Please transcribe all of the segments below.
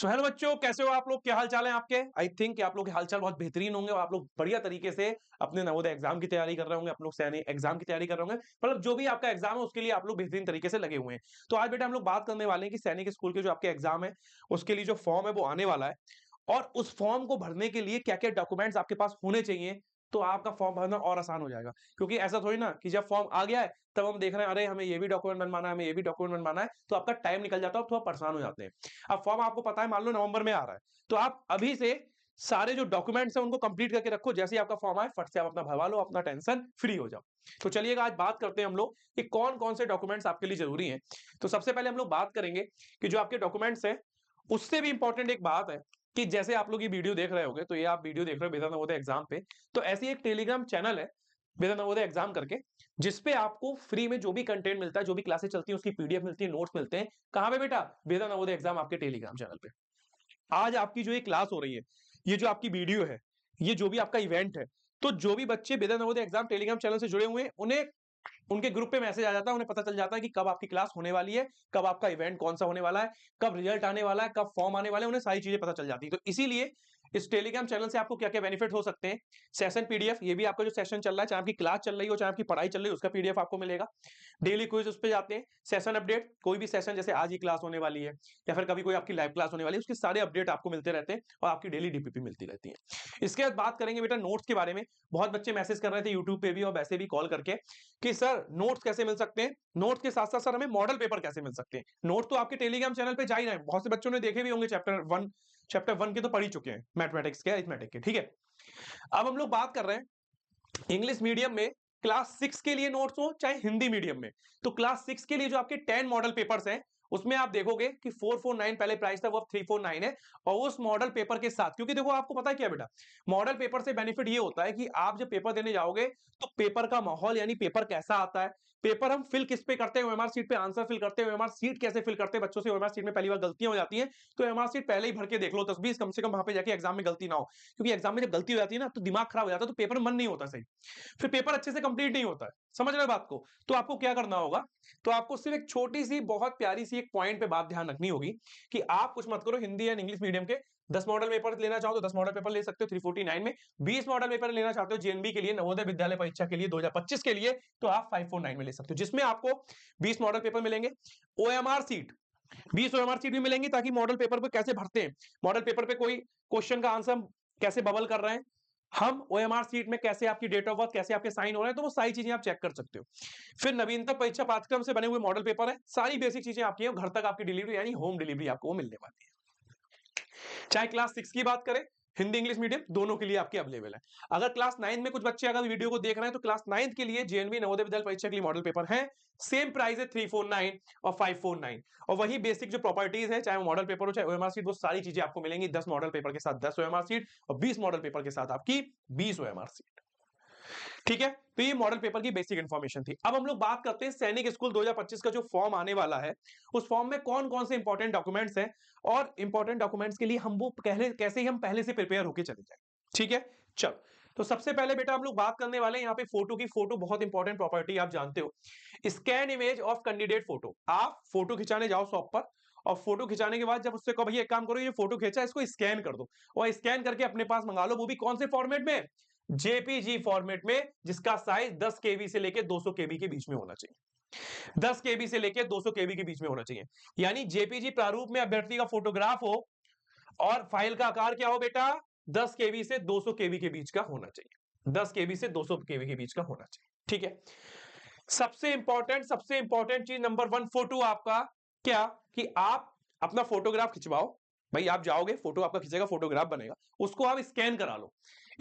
So hello बच्चों, कैसे हो आप लोग? क्या हाल चाल है आपके? आई थिंक कि आप लोग के हाल चाल बहुत बेहतरीन होंगे और आप लोग बढ़िया तरीके से अपने नवोदय एग्जाम की तैयारी कर रहे होंगे, आप लोग सैनिक एग्जाम की तैयारी कर रहे होंगे। मतलब जो भी आपका एग्जाम है उसके लिए आप लोग बेहतरीन तरीके से लगे हुए हैं। तो आज बेटा हम लोग बात करने वाले हैं कि सैनिक स्कूल के जो आपके एग्जाम है उसके लिए जो फॉर्म है वो आने वाला है, और उस फॉर्म को भरने के लिए क्या-क्या डॉक्यूमेंट्स आपके पास होने चाहिए, तो आपका फॉर्म भरना और आसान हो जाएगा। क्योंकि ऐसा थोड़ी ना कि जब फॉर्म आ गया है तब हम देख रहे हैं, अरे हमें ये भी डॉक्यूमेंट बनवाना है, हमें ये भी डॉक्यूमेंट बनवाना है, तो आपका टाइम निकल जाता है और थोड़ा परेशान हो जाते हैं। अब फॉर्म आपको पता है, मान लो नवंबर में आ रहा है, तो आप अभी से सारे जो डॉक्यूमेंट्स हैं उनको कंप्लीट करके रखो। जैसे ही आपका फॉर्म आए फट से आप अपना भरवा लो, अपना टेंशन फ्री हो जाओ। तो चलिएगा आज बात करते हैं हम लोग कि कौन-कौन से डॉक्यूमेंट्स आपके लिए जरूरी हैं। तो सबसे पहले हम लोग बात करेंगे कि जो आपके डॉक्यूमेंट्स हैं, उससे भी इंपॉर्टेंट एक बात है कि जैसे आप लोग ये वीडियो देख रहे होंगे, तो ये आप वीडियो देख रहे हो बेहतर नवोदय एग्जाम पे, तो ऐसी एक टेलीग्राम चैनल है बेहतर नवोदय एग्जाम करके, जिसपे आपको फ्री में जो भी कंटेंट मिलता है, जो भी क्लासेस चलती है उसकी पीडीएफ मिलती है, नोट्स मिलते हैं। कहां पे बेटा? बेहतर नवोदय एग्जाम आपके टेलीग्राम चैनल पे। आज आपकी जो ये क्लास हो रही है, ये जो आपकी वीडियो है, ये जो भी आपका इवेंट है, तो जो भी बच्चे बेहतर नवोदय एग्जाम टेलीग्राम चैनल से जुड़े हुए हैं, उन्हें उनके ग्रुप पे मैसेज आ जाता है, उन्हें पता चल जाता है कि कब आपकी क्लास होने वाली है, कब आपका इवेंट कौन सा होने वाला है, कब रिजल्ट आने वाला है, कब फॉर्म आने वाले हैं, उन्हें सारी चीजें पता चल जाती है। तो इसीलिए इस टेलीग्राम चैनल से आपको क्या-क्या बेनिफिट हो सकते हैं। सेशन पीडीएफ, ये भी आपका जो सेशन चल रहा है, चाहे आपकी क्लास चल रही हो, चाहे आपकी पढ़ाई चल रही है, उसका पीडीएफ आपको मिलेगा। डेली क्विज उस पे जाते हैं, सेशन अपडेट, कोई भी सेशन जैसे आज ही क्लास होने वाली है या फिर कभी कोई आपकी लाइव क्लास होने वाली है, उसके सारे अपडेट आपको मिलते रहते हैं और आपकी डेली डीपीपी मिलती रहती है। इसके बाद बात करेंगे बेटा नोट्स के बारे में। बहुत बच्चे मैसेज कर रहे थे यूट्यूब पे भी और वैसे भी कॉल करके कि सर नोट्स कैसे मिल सकते हैं, नोट्स के साथ साथ सर हमें मॉडल पेपर कैसे मिल सकते हैं। नोट तो आपके टेलीग्राम चैनल पे जा ही रहे हैं, बहुत से बच्चों ने देखे भी होंगे, चैप्टर 1 के तो पढ़ ही चुके हैं, मैथमेटिक्स के, अरिथमेटिक के, ठीक है। अब हम लोग बात कर रहे हैं इंग्लिश मीडियम में क्लास 6 के लिए नोट्स हो चाहे हिंदी मीडियम में। तो क्लास 6 के लिए जो आपके 10 मॉडल पेपर्स हैं, उसमें आप देखोगे कि 449 पहले प्राइस था, वो अब 349 है। और उस मॉडल पेपर के साथ, क्योंकि देखो आपको पता है क्या बेटा, मॉडल पेपर से बेनिफिट ये होता है कि आप जब पेपर देने जाओगे तो पेपर का माहौल, यानी पेपर कैसा आता है, पेपर हम फिल किस पे करते हैं, ओएमआर सीट पे आंसर फिल करते हैं। ओएमआर सीट कैसे फिल करते हैं, बच्चों से ओएमआर सीट में पहली बार गलतियां हो जाती हैं, तो ओएमआर सीट पहले ही भर के देख लो 10-20, कम से कम वहां पे जाके एग्जाम में गलती ना हो। क्योंकि एग्जाम में जब गलती हो जाती है ना, तो दिमाग खराब हो जाता है, तो पेपर में मन नहीं होता सही, फिर पेपर अच्छे से कंप्लीट नहीं होता है। समझ रहे हो बात को? तो आपको क्या करना होगा, तो आपको सिर्फ एक छोटी सी बहुत प्यारी सी एक पॉइंट पे बात ध्यान रखनी होगी कि आप कुछ मत करो, हिंदी एंड इंग्लिश मीडियम के 10 मॉडल पेपर लेना चाहो तो 10 मॉडल पेपर ले सकते हो 349 में। 20 मॉडल पेपर लेना चाहते हो जेएनबी के लिए, नवोदय विद्यालय परीक्षा के लिए 2025 के लिए, तो आप 549 में ले सकते हो, जिसमें आपको 20 मॉडल पेपर मिलेंगे। ओएमआर सीट, 20 ओएमआर सीट भी मिलेंगी, ताकि मॉडल पेपर पे कैसे भरते हैं, मॉडल पेपर पे कोई क्वेश्चन का आंसर कैसे बबल कर रहे हैं, हम ओएमआर सीट में कैसे आपकी डेट ऑफ बर्थ, कैसे आपके साइन हो रहे हैं, तो वो सारी चीजें आप चेक कर सकते हो। फिर नवीनतम परीक्षा पाठ्यक्रम से बने हुए मॉडल पेपर है, सारी बेसिक चीजें आपकी हैं, घर तक आपकी डिलीवरी यानी होम डिलीवरी आपको वो मिलने वाली है। चाहे क्लास 6 की बात करें, हिंदी इंग्लिश मीडियम दोनों के लिए आपके अवेलेबल है। अगर क्लास 9 में कुछ बच्चे अगर वीडियो को देख रहे हैं, तो क्लास 9 के लिए जेएनबी नवोदय विद्यालय परीक्षा के लिए मॉडल पेपर है। सेम प्राइस है 349 और 549, और वही बेसिक जो प्रॉपर्टीज है, चाहे वो मॉडल पेपर हो चाहे ओएमआर सीट, वो सारी चीजें आपको मिलेंगी 10 मॉडल पेपर के साथ 10 ओएमआर सीट और 20 मॉडल पेपर के साथ आपकी 20 ओएमआर सीट। ठीक है, तो ये मॉडल पेपर की बेसिक इंफॉर्मेशन थी। अब हम लोग बात करते हैं सैनिक स्कूल 2025 का जो फॉर्म आने वाला है, उस फॉर्म में कौन कौन से इंपॉर्टेंट डॉक्यूमेंट्स हैं, और इंपॉर्टेंट डॉक्यूमेंट्स के लिए हम वो कैसे ही हम पहले से प्रिपेयर होकर चले जाए। ठीक है, चलो। तो सबसे पहले बेटा हम लोग बात करने वाले हैं यहाँ पे फोटो की। फोटो बहुत इंपॉर्टेंट प्रॉपर्टी आप जानते हो। Scan image of candidate photo, आप फोटो खिंचाने जाओ शॉप पर, और फोटो खिंचाने के बाद जब उससे कहो भैया एक काम करो, ये फोटो खींचा इसको स्कैन कर दो, और स्कैन करके अपने पास मंगा लो। वो भी कौन से फॉर्मेट में? जेपीजी फॉर्मेट में, जिसका साइज 10 केबी से लेकर 200 केबी के बीच में होना चाहिए। 10 केबी से लेकर 200 केबी के बीच में होना चाहिए, यानी जेपीजी प्रारूप में अभ्यर्थी का फोटोग्राफ हो और फाइल का आकार क्या हो बेटा? 10 केबी से 200 केबी के बीच का होना चाहिए। 10 केबी से 200 केबी के बीच का होना चाहिए। ठीक है, सबसे इंपॉर्टेंट चीज नंबर 1 फोटो आपका क्या, कि आप अपना फोटोग्राफ खिंचवाओ। भाई आप जाओगे, फोटो आपका खिंचेगा, फोटोग्राफ बनेगा, उसको आप स्कैन करा लो।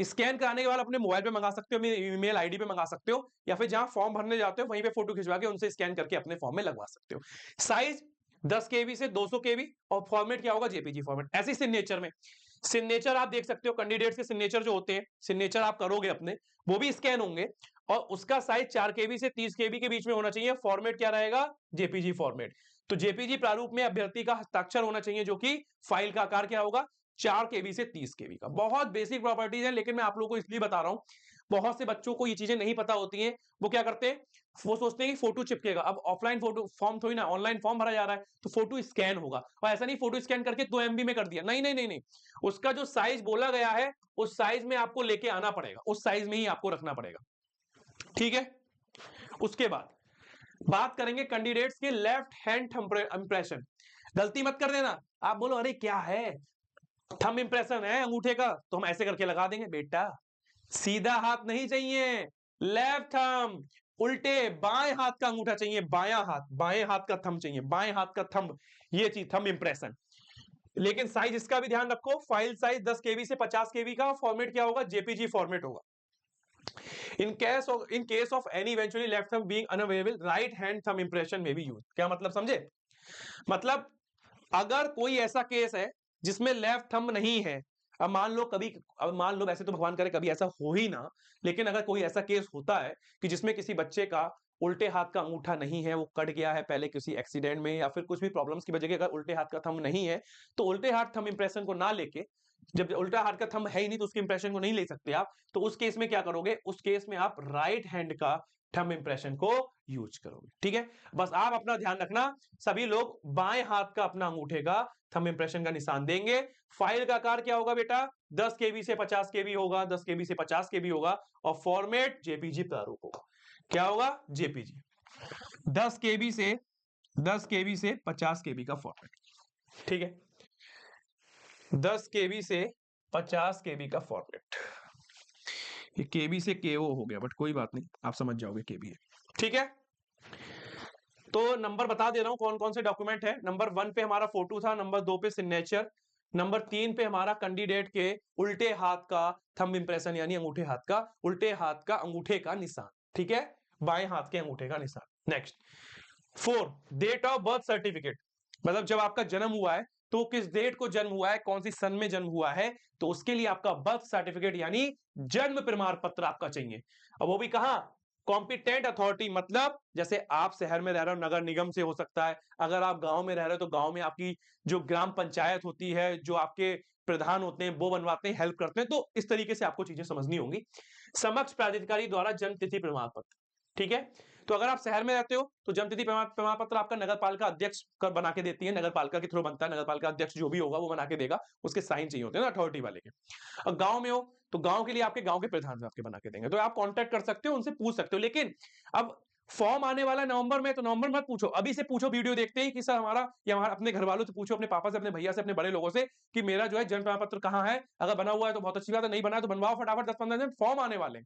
स्कैन कराने के बाद अपने मोबाइल पे मंगा सकते हो, मेरे ईमेल आईडी पे मंगा सकते हो, या फिर जहां फॉर्म भरने जाते हो वहीं पे फोटो खिंचवा के उनसे स्कैन करके अपने फॉर्म में लगवा सकते हो। साइज 10 केबी से 200 केबी, और फॉर्मेट क्या होगा? JPG format. ऐसे सिग्नेचर में, सिग्नेचर आप देख सकते हो, कैंडिडेट्स के सिग्नेचर जो होते हैं, सिग्नेचर आप करोगे अपने, वो भी स्कैन होंगे, और उसका साइज 4 केबी से 30 केबी के बीच में होना चाहिए। फॉर्मेट क्या रहेगा? JPG format. तो जेपीजी प्रारूप में अभ्यर्थी का हस्ताक्षर होना चाहिए, जो कि फाइल का आकार क्या होगा? 4 केबी से 30 केबी का। बहुत बेसिक प्रॉपर्टीज है, लेकिन मैं आप लोगों को इसलिए बता रहा हूं, बहुत से बच्चों को ये चीजें नहीं पता होती हैं, वो क्या करते हैं, वो सोचते हैं कि फोटो चिपकेगा। अब ऑफलाइन फोटो फॉर्म थोड़ी ना, ऑनलाइन फॉर्म भरा जा रहा है, तो फोटो स्कैन होगा। और ऐसा नहीं फोटो स्कैन करके 2 MB में कर दिया, नहीं नहीं नहीं नहीं, उसका जो साइज बोला गया है उस साइज में आपको लेके आना पड़ेगा, उस साइज में ही आपको रखना पड़ेगा, ठीक है। उसके बाद बात करेंगे कैंडिडेट्स के लेफ्ट हैंड थंब इंप्रेशन। गलती मत कर देना, आप बोलो अरे क्या है, थंब इंप्रेशन है अंगूठे का, तो हम ऐसे करके लगा देंगे। बेटा सीधा हाथ नहीं चाहिए, लेफ्ट थंब, उल्टे बाएं हाथ का अंगूठा चाहिए, बायां हाथ, बाएं हाथ का थंब चाहिए, बाएं हाथ का थंब, ये चीज थंब इंप्रेशन। लेकिन साइज इसका भी ध्यान रखो, फाइल साइज 10 KB से 50 KB का, फॉर्मेट क्या होगा, JPG फॉर्मेट होगा। in case of any eventually left thumb being unavailable, right hand thumb impression may be used। क्या मतलब समझे, मतलब अगर कोई ऐसा केस है जिसमें लेफ्ट थंब नहीं है, अब मान लो कभी, अब मान लो वैसे तो भगवान करे कभी ऐसा हो ही ना, लेकिन अगर कोई ऐसा केस होता है कि जिसमें किसी बच्चे का उल्टे हाथ का अंगूठा नहीं है, वो कट गया है पहले किसी एक्सीडेंट में या फिर कुछ भी प्रॉब्लम्स की वजह से, अगर उल्टे हाथ का थंब नहीं है, तो उल्टे हाथ थंब इंप्रेशन को ना लेके, जब उल्टा हाथ का थंब है ही नहीं तो उसके इंप्रेशन को नहीं ले सकते आप, तो उस केस में क्या करोगे, उस केस में आप राइट हैंड का थंब इंप्रेशन को यूज करोगे, ठीक है। बस आप अपना ध्यान रखना, सभी लोग बाएं हाथ का अपना अंगूठे का थंब इंप्रेशन का निशान देंगे। फाइल का आकार क्या होगा बेटा, 10 KB से 50 KB होगा, 10 KB से 50 KB होगा, और फॉर्मेट JPG प्रारूप होगा। क्या होगा, JPG। 10 KB से 50 KB का फॉर्मेट, ठीक है, 10 KB से 50 KB का फॉर्मेट। ये KB से KO हो गया, बट कोई बात नहीं, आप समझ जाओगे KB है, ठीक है। तो नंबर बता दे रहा हूं कौन कौन से डॉक्यूमेंट है। नंबर 1 पे हमारा फोटो था, नंबर 2 पे सिग्नेचर, नंबर 3 पे हमारा कैंडिडेट के उल्टे हाथ का थंब इंप्रेशन, यानी अंगूठे हाथ का, उल्टे हाथ का अंगूठे का निशान, ठीक है, बाएं हाथ के अंगूठे का निशान। Next 4, date of birth certificate, मतलब जब आपका जन्म हुआ है तो किस डेट को जन्म हुआ है, कौन सी सन में जन्म हुआ है, तो उसके लिए आपका बर्थ सर्टिफिकेट यानी जन्म प्रमाण पत्र आपका चाहिए। अब वो भी कहां, कॉम्पिटेंट अथॉरिटी, मतलब जैसे आप शहर में रह रहे हो नगर निगम से हो सकता है, अगर आप गांव में रह रहे हो तो गांव में आपकी जो ग्राम पंचायत होती है, जो आपके प्रधान होते हैं वो बनवाते हैं, हेल्प करते हैं, तो इस तरीके से आपको चीजें समझनी होंगी। समक्ष प्राधिकारी द्वारा जन्म तिथि प्रमाण पत्र, ठीक है। तो अगर आप शहर में रहते हो तो जन्म तिथि प्रमाण पत्र आपका नगर पालिका अध्यक्ष बना के देती है, नगर पालिका के थ्रू बनता है, नगर पालिका अध्यक्ष जो भी होगा वो बना के देगा, उसके साइन चाहिए होते हैं ना अथॉरिटी वाले के। और गांव में हो तो गांव के लिए आपके गांव के प्रधान आपके बना के देंगे, तो आप कांटेक्ट कर सकते हो, उनसे पूछ सकते हो। लेकिन अब फॉर्म आने वाला है नवंबर में, तो नवंबर मत पूछो, अभी से पूछो वीडियो देखते ही कि सर हमारा, या हमारा अपने घर वालों से पूछो, अपने पापा से, अपने भैया से, अपने बड़े लोगों से कि मेरा जो है जन्म प्रमाण पत्र कहां है, अगर बना हुआ है तो बहुत अच्छी बात है, नहीं बना है तो बनवाओ फटाफट, 10-15 दिन फॉर्म आने वाले।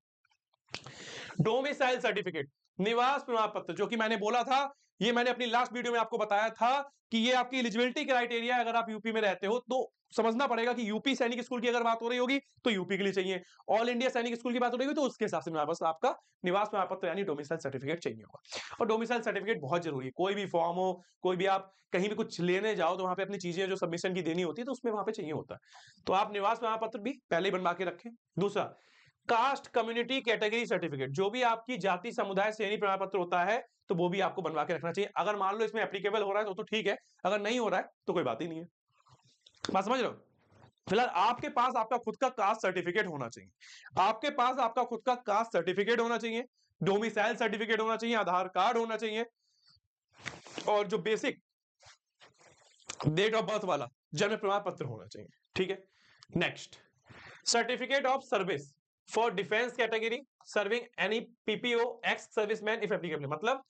डोमिसाइल सर्टिफिकेट, निवास प्रमाण पत्र, जो कि मैंने बोला था, ये मैंने अपनी लास्ट वीडियो में आपको बताया था कि ये आपकी एलिजिबिलिटी क्राइटेरिया है। अगर आप यूपी में रहते हो तो समझना पड़ेगा कि यूपी सैनिक स्कूल की अगर बात हो रही होगी तो यूपी के लिए चाहिए, ऑल इंडिया सैनिक स्कूल की बात हो रही होगी तो उसके हिसाब से आपका निवास प्रमाण पत्र यानी डोमिसाइल सर्टिफिकेट चाहिए होगा। और डोमिसाइल सर्टिफिकेट बहुत जरूरी है, कोई भी फॉर्म हो, कोई भी आप कहीं भी कुछ लेने जाओ तो वहां पे अपनी चीजें जो सबमिशन की देनी होती है तो उसमें वहां पे चाहिए होता है, तो आप निवास प्रमाण पत्र भी पहले ही बनवा के रखें। दूसरा, कास्ट कम्युनिटी कैटेगरी सर्टिफिकेट, जो भी आपकी जाति समुदाय श्रेणी प्रमाण पत्र होता है तो वो भी आपको बनवा के रखना चाहिए। अगर मान लो इसमें एप्लीकेबल हो रहा है तो ठीक है, अगर नहीं हो रहा है तो कोई बात ही नहीं है, बात समझ रहे हो। फिलहाल आपके पास आपका खुद का कास्ट सर्टिफिकेट होना चाहिए, आपके पास आपका खुद का कास्ट सर्टिफिकेट होना चाहिए, डोमिसाइल सर्टिफिकेट होना चाहिए, आधार कार्ड होना चाहिए, और जो बेसिक डेट ऑफ बर्थ वाला जन्म प्रमाण पत्र होना चाहिए, ठीक है। Next, certificate of service for defence category serving any PPO ex serviceman if applicable, मतलब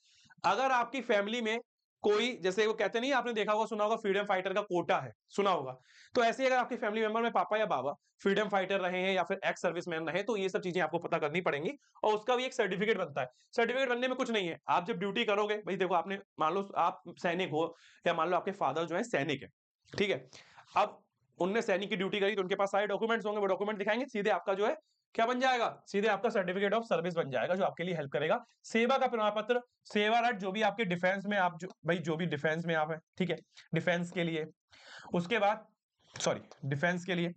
अगर आपकी फैमिली में कोई, जैसे वो कहते नहीं, आपने देखा होगा, सुना होगा, फ्रीडम फाइटर का कोटा है, सुना होगा, तो ऐसे अगर आपके फैमिली मेंबर में पापा या बाबा फ्रीडम फाइटर रहे हैं या फिर एक्स सर्विसमैन रहे, तो ये सब चीजें आपको पता करनी पड़ेंगी, और उसका भी एक सर्टिफिकेट बनता है। सर्टिफिकेट बनने में कुछ नहीं है, आप जब ड्यूटी करोगे, भाई देखो आपने, मान लो आप सैनिक हो, या मान लो आपके फादर जो है सैनिक है, ठीक है, अब उनने सैनिक की ड्यूटी करी तो उनके पास सारे डॉक्यूमेंट्स होंगे, वो डॉक्यूमेंट दिखाएंगे, सीधे आपका जो है क्या बन जाएगा, सीधे आपका सर्टिफिकेट ऑफ सर्विस बन जाएगा, जो आपके लिए हेल्प करेगा। सेवा का प्रमाण पत्र, सेवा रट, जो भी आपके डिफेंस में आप, जो भाई जो भी डिफेंस में आप है, ठीक है, डिफेंस के लिए, उसके बाद सॉरी डिफेंस के लिए,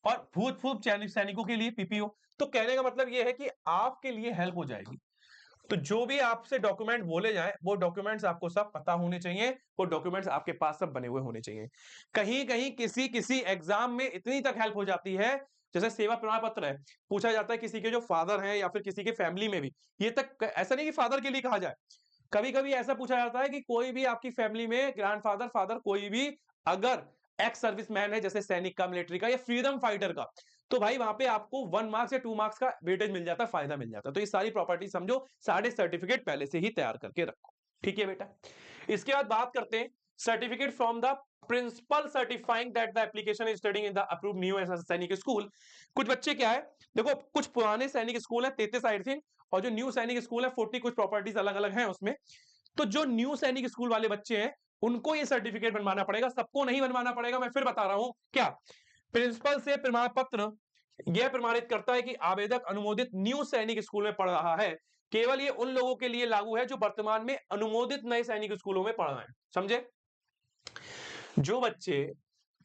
और भूतपूर्व सैनिकों के लिए PPO। तो कहने का मतलब यह है कि आपके लिए हेल्प हो जाएगी, तो जो भी आपसे डॉक्यूमेंट बोले जाए वो डॉक्यूमेंट्स आपको सब पता होने चाहिए, वो डॉक्यूमेंट्स आपके पास सब बने हुए होने चाहिए। कहीं कहीं किसी किसी एग्जाम में इतनी तक हेल्प हो जाती है, जैसे सेवा प्रमाण पत्र है, पूछा जाता है किसी के जो फादर हैं या फिर किसी के फैमिली में भी, ये तक ऐसा नहीं कि फादर के लिए कहा जाए, कभी कभी ऐसा पूछा जाता है कि कोई भी आपकी फैमिली में ग्रैंडफादर फादर कोई भी अगर एक्स सर्विसमैन है, जैसे सैनिक का, मिलिट्री का या फ्रीडम फाइटर का, तो भाई वहां पे आपको 1 मार्क्स या 2 मार्क्स का वेटेज मिल जाता है, फायदा मिल जाता है। तो ये सारी प्रॉपर्टी समझो, सारे सर्टिफिकेट पहले से ही तैयार करके रखो। ठीक है बेटा। इसके बाद बात करते हैं certificate from the principal certifying that the application is studying in the approved new Sainik school. कुछ बच्चे क्या है, देखो कुछ पुराने सैनिक स्कूल है 33 आई थिंक, और जो न्यू सैनिक स्कूल है 40, कुछ प्रॉपर्टीज अलग अलग हैं उसमें। तो जो न्यू सैनिक स्कूल वाले बच्चे हैं उनको ये सर्टिफिकेट बनवाना पड़ेगा, सबको नहीं बनवाना पड़ेगा। मैं फिर बता रहा हूं क्या, प्रिंसिपल से प्रमाण पत्र यह प्रमाणित करता है कि आवेदक अनुमोदित न्यू सैनिक स्कूल में पढ़ रहा है। केवल ये उन लोगों के लिए लागू है जो वर्तमान में अनुमोदित नए सैनिक स्कूलों में पढ़ रहे हैं। समझे? जो बच्चे,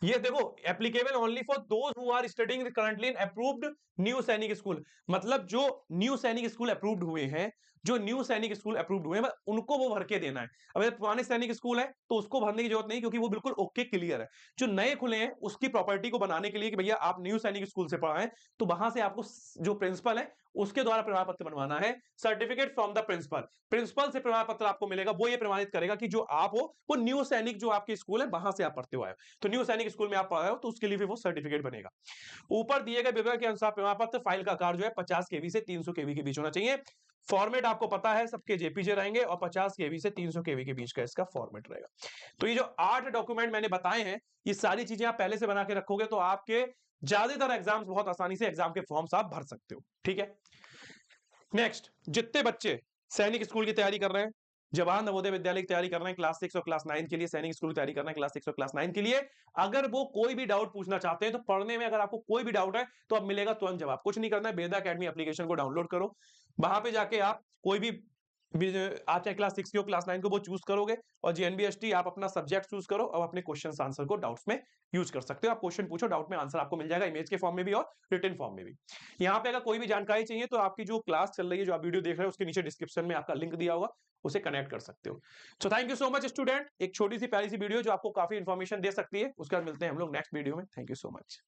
ये देखो, applicable only for those who are studying currently in approved new Sainik school, मतलब जो न्यू सैनिक स्कूल अप्रूव्ड हुए हैं, जो न्यू सैनिक स्कूल अप्रूव्ड हुए हैं उनको वो भर के देना है। अब अगर पुराने सैनिक स्कूल है तो उसको भरने की जरूरत नहीं, क्योंकि वो बिल्कुल ओके क्लियर है। जो नए खुले हैं उसकी प्रॉपर्टी को बनाने के लिए कि भैया आप न्यू सैनिक स्कूल से पढ़ा है, तो वहां से आपको जो प्रिंसिपल है उसके द्वारा प्रमाण पत्र बनवाना है। Certificate from the principal, principal से प्रमाण पत्र आपको मिलेगा, वो ये प्रमाणित करेगा कि जो आप हो वो न्यू सैनिक जो आपकी स्कूल है वहां से आप पढ़ते हुए आए हो। तो न्यू सैनिक स्कूल में आप पढ़ रहे हो तो उसके लिए भी वो सर्टिफिकेट बनेगा। ऊपर दिए गए विवरण के अनुसार प्रमाण पत्र फाइल का आकार जो है 50 केबी से 300 केबी के बीच होना चाहिए। फॉर्मेट आपको पता है सबके जेपीजे रहेंगे, और 50 केबी से 300 केबी के बीच का इसका फॉर्मेट रहेगा। तो ये जो 8 डॉक्यूमेंट मैंने बताए हैं, ये सारी चीजें आप पहले से बना के रखोगे तो आपके ज्यादातर एग्जाम्स बहुत आसानी से एग्जाम के फॉर्म्स आप भर सकते हो। ठीक है। नेक्स्ट, जितने बच्चे सैनिक स्कूल की तैयारी कर रहे हैं, जवाहर नवोदय विद्यालय की तैयारी कर रहे हैं क्लास 6 और क्लास 9 के लिए, सैनिक स्कूल की तैयारी कर रहे हैं क्लास 6 और क्लास 9 के लिए, अगर वो कोई भी डाउट पूछना चाहते हैं तो पढ़ने में अगर आपको कोई भी डाउट है तो अब मिलेगा तुरंत जवाब। कुछ नहीं करना है, वेदा अकेडमी एप्लीकेशन को डाउनलोड करो, वहां पे जाके आप कोई भी आप चाहे क्लास 6 की हो क्लास 9 को वो चूज करोगे, और जीएनबीएसटी आप अपना सब्जेक्ट चूज करो और अपने क्वेश्चन आंसर को डाउट्स में यूज कर सकते हो। आप क्वेश्चन पूछो, डाउट में आंसर आपको मिल जाएगा, इमेज के फॉर्म में भी और रिटन फॉर्म में भी। यहाँ पे अगर कोई भी जानकारी चाहिए तो आपकी जो क्लास चल रही है, जो आप वीडियो देख रहे हो, उसके नीचे डिस्क्रिप्शन में आपका लिंक दिया होगा, उसे कनेक्ट कर सकते हो। So thank you so much student, एक छोटी सी प्यारी सी वीडियो जो आपको काफी इंफॉर्मेशन दे सकती है। उसके बाद मिलते हैं हम लोग नेक्स्ट वीडियो में। Thank you so much.